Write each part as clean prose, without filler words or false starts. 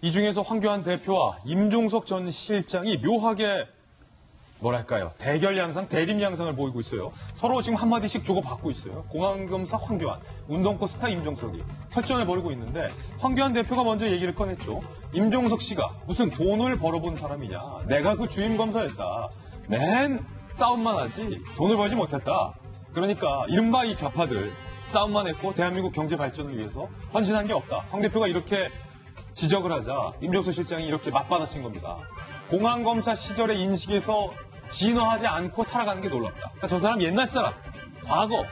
이 중에서 황교안 대표와 임종석 전 실장이 묘하게 대결 양상, 대립 양상을 보이고 있어요. 서로 지금 한마디씩 주고받고 있어요. 공안검사 황교안, 운동권 스타 임종석이 설전을 벌이고 있는데 황교안 대표가 먼저 얘기를 꺼냈죠. 임종석 씨가 무슨 돈을 벌어본 사람이냐. 내가 그 주임 검사였다. 맨 싸움만 하지 돈을 벌지 못했다. 그러니까 이른바 이 좌파들 싸움만 했고 대한민국 경제 발전을 위해서 헌신한 게 없다. 황 대표가 이렇게 지적을 하자 임종석 실장이 이렇게 맞받아친 겁니다. 공안검사 시절의 인식에서 진화하지 않고 살아가는 게 놀랍다. 그러니까 저 사람 옛날 사람, 과거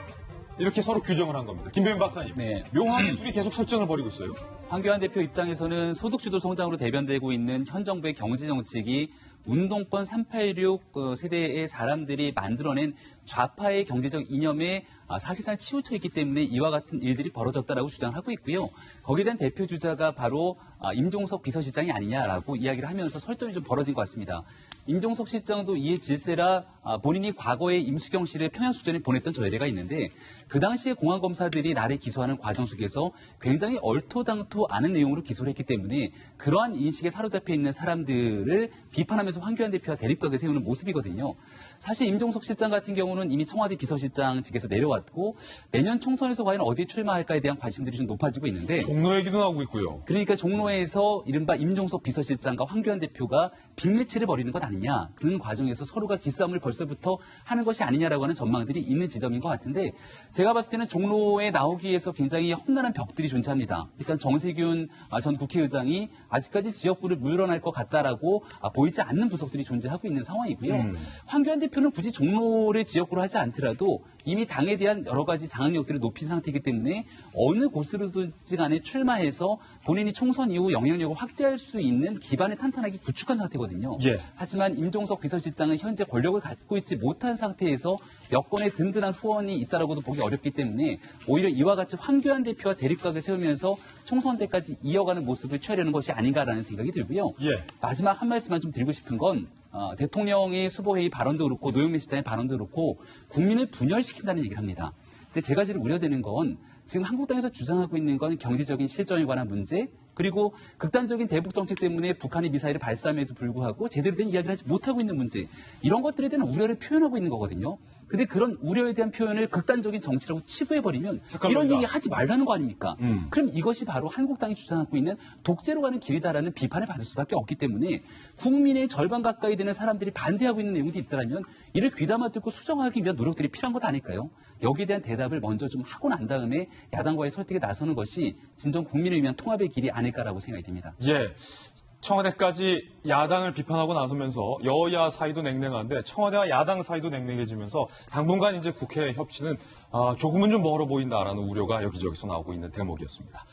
이렇게 서로 규정을 한 겁니다. 김병현 박사님, 네. 묘하게 둘이 계속 설전을 벌이고 있어요. 황교안 대표 입장에서는 소득주도 성장으로 대변되고 있는 현 정부의 경제 정책이 운동권 386 세대의 사람들이 만들어낸 좌파의 경제적 이념에 사실상 치우쳐 있기 때문에 이와 같은 일들이 벌어졌다라고 주장하고 있고요. 거기에 대한 대표 주자가 바로 임종석 비서실장이 아니냐라고 이야기를 하면서 설전이 좀 벌어진 것 같습니다. 임종석 실장도 이에 질세라 본인이 과거에 임수경 씨를 평양수전에 보냈던 전례가 있는데 그 당시에 공안검사들이 나를 기소하는 과정 속에서 굉장히 얼토당토 않은 내용으로 기소를 했기 때문에 그러한 인식에 사로잡혀 있는 사람들을 비판하면서 황교안 대표와 대립각을 세우는 모습이거든요. 사실 임종석 실장 같은 경우는 이미 청와대 비서실장직에서 내려왔고 내년 총선에서 과연 어디에 출마할까에 대한 관심들이 좀 높아지고 있는데 종로 얘기도 나오고 있고요. 그러니까 종로에서 이른바 임종석 비서실장과 황교안 대표가 빅매치를 벌이는 것 아니냐. 그런 과정에서 서로가 기싸움을 벌써부터 하는 것이 아니냐라고 하는 전망들이 있는 지점인 것 같은데 제가 봤을 때는 종로에 나오기 위해서 굉장히 험난한 벽들이 존재합니다. 일단 정세균 전 국회의장이 아직까지 지역구를 물러날 것 같다라고 보이지 않는 부속들이 존재하고 있는 상황이고요. 황교안 대표는 굳이 종로를 지역구로 하지 않더라도 이미 당에 대한 여러 가지 장악력들을 높인 상태이기 때문에 어느 곳으로든지 간에 출마해서 본인이 총선 이후 영향력을 확대할 수 있는 기반을 탄탄하게 구축한 상태거든요. 예. 하지만 임종석 비서실장은 현재 권력을 갖고 있지 못한 상태에서 여권의 든든한 후원이 있다라고도 보기 어렵기 때문에 오히려 이와 같이 황교안 대표와 대립각을 세우면서 총선 때까지 이어가는 모습을 취하려는 것이 아닌가라는 생각이 들고요. 예. 마지막 한 말씀만 좀 드리고 싶은 건 대통령의 수보회의 발언도 그렇고 노영민 실장의 발언도 그렇고 국민을 분열시킨다는 얘기를 합니다. 근데 제가 제일 우려되는 건 지금 한국당에서 주장하고 있는 건 경제적인 실정에 관한 문제 그리고 극단적인 대북 정책 때문에 북한이 미사일을 발사함에도 불구하고 제대로 된 이야기를 하지 못하고 있는 문제 이런 것들에 대한 우려를 표현하고 있는 거거든요. 근데 그런 우려에 대한 표현을 극단적인 정치라고 치부해버리면 이런 얘기 하지 말라는 거 아닙니까? 그럼 이것이 바로 한국당이 주장하고 있는 독재로 가는 길이다라는 비판을 받을 수밖에 없기 때문에 국민의 절반 가까이 되는 사람들이 반대하고 있는 내용이 있더라면 이를 귀담아 듣고 수정하기 위한 노력들이 필요한 것 아닐까요? 여기에 대한 대답을 먼저 좀 하고 난 다음에 야당과의 설득에 나서는 것이 진정 국민을 위한 통합의 길이 아닐까라고 생각이 됩니다. 예. 청와대까지 야당을 비판하고 나서면서 여야 사이도 냉랭한데 청와대와 야당 사이도 냉랭해지면서 당분간 이제 국회 협치는 조금은 좀 멀어 보인다라는 우려가 여기저기서 나오고 있는 대목이었습니다.